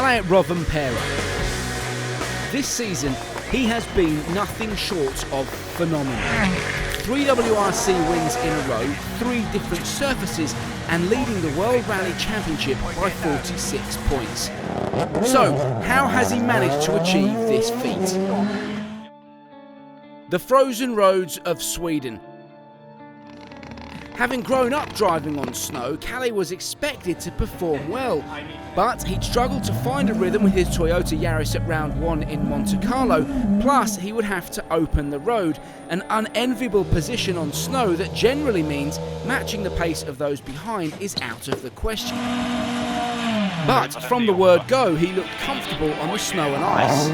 Kalle Rovanperä. This season, he has been nothing short of phenomenal. 3 WRC wins in a row, 3 different surfaces, and leading the World Rally Championship by 46 points. So, how has he managed to achieve this feat? The frozen roads of Sweden. Having grown up driving on snow, Kalle was expected to perform well, but he'd struggled to find a rhythm with his Toyota Yaris at round 1 in Monte Carlo, plus he would have to open the road, an unenviable position on snow that generally means matching the pace of those behind is out of the question. But from the word go, he looked comfortable on the snow and ice.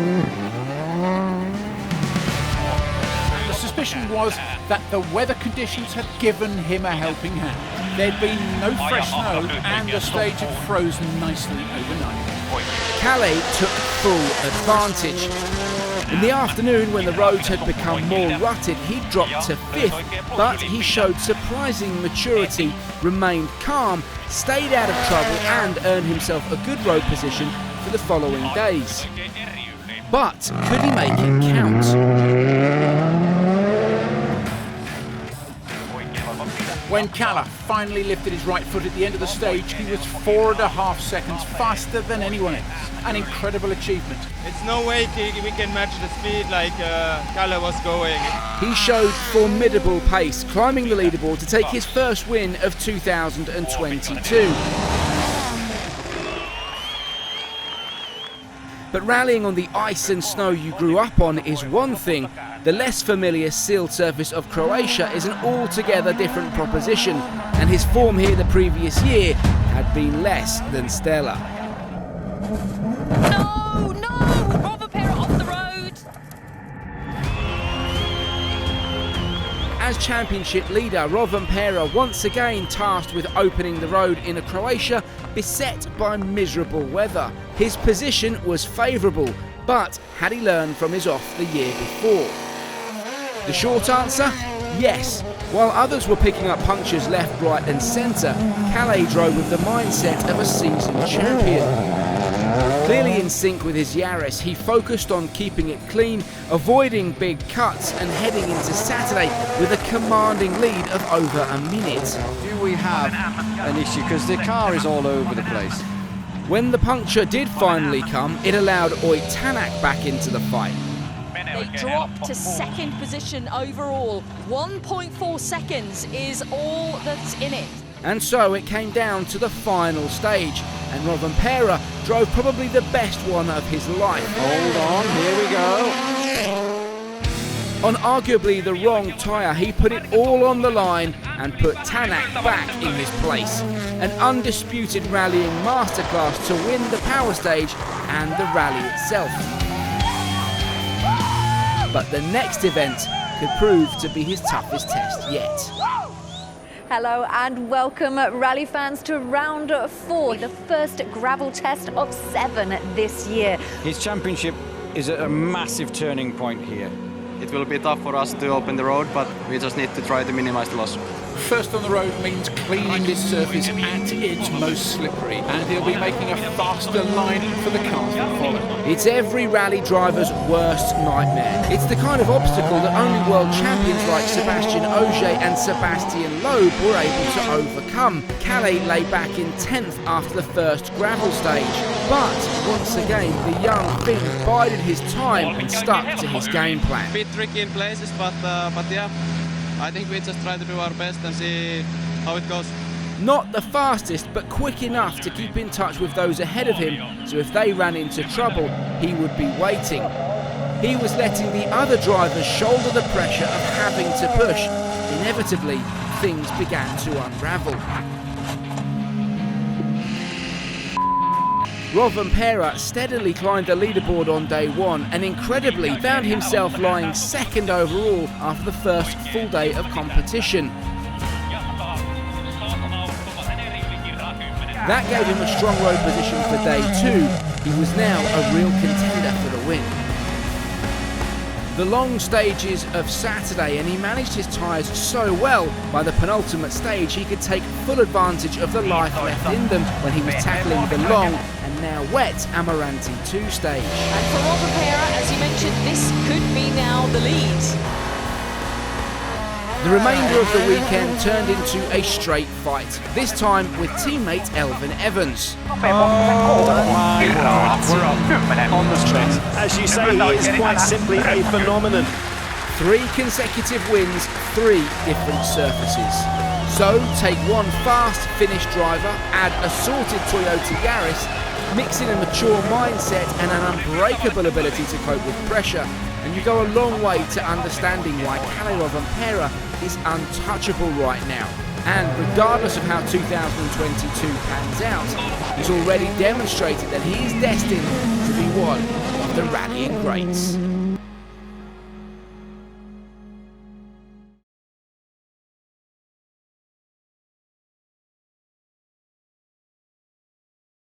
The suspicion was that the weather conditions had given him a helping hand. There'd been no fresh snow and the stage had frozen nicely overnight. Kalle took full advantage. In the afternoon, when the roads had become more rutted, he dropped to 5th, but he showed surprising maturity, remained calm, stayed out of trouble and earned himself a good road position for the following days. But could he make it count? When Kalle finally lifted his right foot at the end of the stage, he was 4.5 seconds faster than anyone else. An incredible achievement. It's no way we can match the speed like Kalle was going. He showed formidable pace, climbing the leaderboard to take his first win of 2022. But rallying on the ice and snow you grew up on is one thing. The less familiar sealed surface of Croatia is an altogether different proposition, and his form here the previous year had been less than stellar. No! Rovanperä off the road! As championship leader, Rovanperä once again tasked with opening the road in a Croatia beset by miserable weather. His position was favourable, but had he learned from his off the year before? The short answer? Yes. While others were picking up punctures left, right and centre, Kalle drove with the mindset of a seasoned champion. Clearly in sync with his Yaris, he focused on keeping it clean, avoiding big cuts and heading into Saturday with a commanding lead of over a minute. Do we have an issue? Because the car is all over the place. When the puncture did finally come, it allowed Tanak back into the fight. They dropped to 2nd position overall. 1.4 seconds is all that's in it. And so it came down to the final stage, and Rovanperä drove probably the best one of his life. Hold on, here we go. On arguably the wrong tyre, he put it all on the line and put Tanak back in his place. An undisputed rallying masterclass to win the power stage and the rally itself. But the next event could prove to be his toughest test yet. Hello and welcome, rally fans, to round 4, the first gravel test of 7 this year. His championship is at a massive turning point here. It will be tough for us to open the road, but we just need to try to minimize the loss. First on the road means cleaning this surface at its most slippery, and he'll be making a faster line for the cars that follow. It's every rally driver's worst nightmare. It's the kind of obstacle that only world champions like Sebastian Ogier and Sebastian Loeb were able to overcome. Kalle lay back in 10th after the first gravel stage, but once again the young Finn bided his time and stuck to his game plan. A bit tricky in places, but yeah, I think we just try to do our best and see how it goes. Not the fastest, but quick enough to keep in touch with those ahead of him, so if they ran into trouble, he would be waiting. He was letting the other drivers shoulder the pressure of having to push. Inevitably, things began to unravel. Rovanperä steadily climbed the leaderboard on day 1 and incredibly found himself lying 2nd overall after the first full day of competition. That gave him a strong road position for day 2. He was now a real contender for the win. The long stages of Saturday, and he managed his tyres so well by the penultimate stage he could take full advantage of the life left in them when he was tackling the long and now wet Amarante 2 stage. And for Rovanperä, as you mentioned, this could be now the lead. The remainder of the weekend turned into a straight fight, this time with teammate Elvin Evans. On the spot. As you say, he is quite simply a phenomenon. 3 consecutive wins, 3 different surfaces. So take one fast Finnish driver, add a sorted Toyota Yaris, mix in a mature mindset and an unbreakable ability to cope with pressure, and you go a long way to understanding why Kalle Rovanperä is untouchable right now. And regardless of how 2022 pans out, he's already demonstrated that he is destined to be one of the rallying greats.